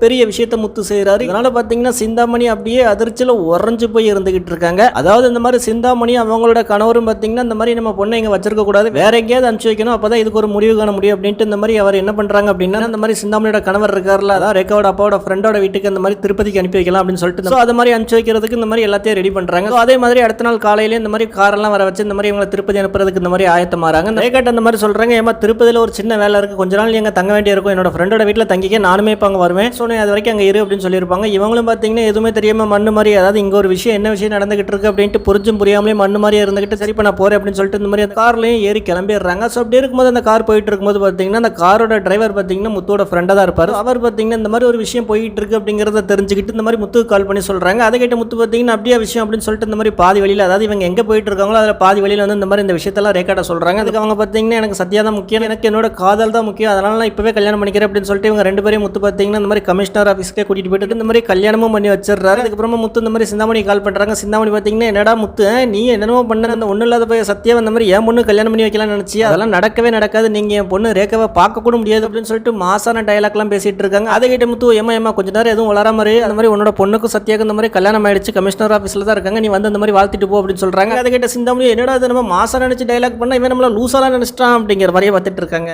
பெரிய விஷயத்த முத்து செய்யறாரு. இதனால பாத்தீங்கன்னா சிந்தாமணி அப்படியே அதிர்ச்சியில உறைஞ்சு போய் இருந்துகிட்டு இருக்காங்க. அதாவது இந்த மாதிரி சிந்தாமணி அவங்களோட கணவரும் பாத்தீங்கன்னா இந்த மாதிரி நம்ம பொண்ணை இங்க வச்சிருக்க கூடாது, வேற எங்கேயாவது அனுப்பிச்சு வைக்கணும், அப்பதான் இதுக்கு ஒரு முடிவு காண முடியும் அப்படின்ட்டு இந்த மாதிரி அவர் என்ன பண்றாங்க அப்படின்னா இந்த மாதிரி சிந்தாமணியோட கணவர் இருக்காருல, அதான் ரேகாவோட அப்பாவோட ஃப்ரெண்டோட வீட்டுக்கு இந்த மாதிரி திருப்பதிக்கு அனுப்பி வைக்கலாம் அப்படின்னு சொல்லிட்டு அது மாதிரி அனுப்பிச்சு வைக்கிறதுக்கு இந்த மாதிரி எல்லாத்தையும் ரெடி பண்றாங்க. அதே மாதிரி அடுத்த நாள் காலையில இந்த மாதிரி காரெல்லாம் வர வச்சு இந்த மாதிரி இவங்களை திருப்பதி அனுப்புறதுக்கு இந்த மாதிரி ஆயத்தமாறாங்க. ரேகாட்ட இந்த மாதிரி சொல்றாங்க, ஏமா திருப்பதியில ஒரு சின்ன வேலை இருக்கு, கொஞ்ச நாள் எங்க தங்க வேண்டிய இருக்கும், என்னோட ஃப்ரெண்டோட வீட்டுல தங்கிக்க, நானுமே இப்ப அங்க வருவேன், அது வரைக்கும் அங்க இரு அப்படின்னு சொல்லியிருப்பாங்க. இவங்களும் பாத்தீங்கன்னா எதுவுமே தெரியாம மண்ணு மாதிரி, அதாவது இங்க ஒரு விஷயம் என்ன விஷயம் நடந்துகிட்டு இருக்கு அப்படின்ட்டு புரிஞ்சும் புரியாமலே மண்ணு மாதிரி இருந்துகிட்டு சரி பண்ண போறேன் அப்படின்னு சொல்லிட்டு இந்த மாதிரி அந்த கார்லயும் ஏறி கிளம்பிடுறாங்க. ஸோ அப்படி இருக்கும்போது அந்த கார் போயிட்டு இருக்கும்போது பாத்தீங்கன்னா அந்த காரோட டிரைவர் பாத்தீங்கன்னா முத்தோட ஃப்ரெண்டா தான் இருப்பாரு. அவர் பாத்தீங்கன்னா இந்த மாதிரி ஒரு விஷயம் போயிட்டு இருக்கு அப்படிங்கறத தெரிஞ்சுக்கிட்டு இந்த மாதிரி முத்துக்கு கால் பண்ணி சொல்றாங்க. அதை கேட்ட முத்து பாத்தீங்கன்னா அப்படியே விஷயம் அப்படின்னு சொல்லிட்டு இந்த மாதிரி பாதி வழியில, அதாவது இவங்க எங்க போயிட்டு இருக்காங்களோ அதுல பாதி வழியில வந்து இந்த மாதிரி இந்த விஷயத்தெல்லாம் ரேகாட்ட சொல்றாங்க. அதுக்கு அவங்க பாத்தீங்கன்னா எனக்கு சத்யா தான் முக்கியம், எனக்கு என்னோட காதல் தான் முக்கியம், அதனால நான் இப்பவே கல்யாணம் பண்ணிக்கிறேன் அப்படின்னு சொல்லிட்டு இவங்க ரெண்டு பேரும் முத்து பாத்தீங்கன்னா இந்த மாதிரி கமிஷனர் ஆஃபீஸ்க்கே கூட்டிட்டு போயிட்டு இந்த மாதிரி கல்யாணமும் பண்ணி வச்சிடறாரு. அதுக்கப்புறமா முத்து இந்த மாதிரி சிந்தாமணி கால் பண்றாங்க. சிந்தாமணி பாத்தீங்கன்னா என்னடா முத்து, நீ என்னென்னமோ பண்ண, அந்த ஒண்ணு இல்லாத போய் சத்தியா அந்த மாதிரி என் பொண்ணு கல்யாணம் பண்ணி வைக்கலாம்னு நினைச்சி அதெல்லாம் நடக்கவே நடக்காது, நீங்க என் பொண்ணு ரேகாவை பார்க்க கூட முடியாது அப்படின்னு சொல்லிட்டு மாசான டயலாக் எல்லாம் பேசிட்டு இருக்காங்க. அதை கேட்ட முத்து ஏமா கொஞ்ச நேரம் எதுவும் வளராம அந்த மாதிரி உன்னோட பொண்ணுக்கும் சத்தியாக்கும் இந்த மாதிரி கல்யாணம் ஆயிடுச்சு, கமிஷனர் ஆஃபீஸ்ல தான் இருக்காங்க, நீ வந்து அந்த மாதிரி வாழ்த்திட்டு போ அப்படின்னு சொல்றாங்க. அதை கேட்ட சிந்தாமணி என்னடா நம்ம மாசா நினைச்சு டயலாக் பண்ணா இவன் நம்மள லூசாலாம் நினைச்சிட்டான் அப்படிங்கிற மாதிரியே பார்த்துட்டு இருக்காங்க.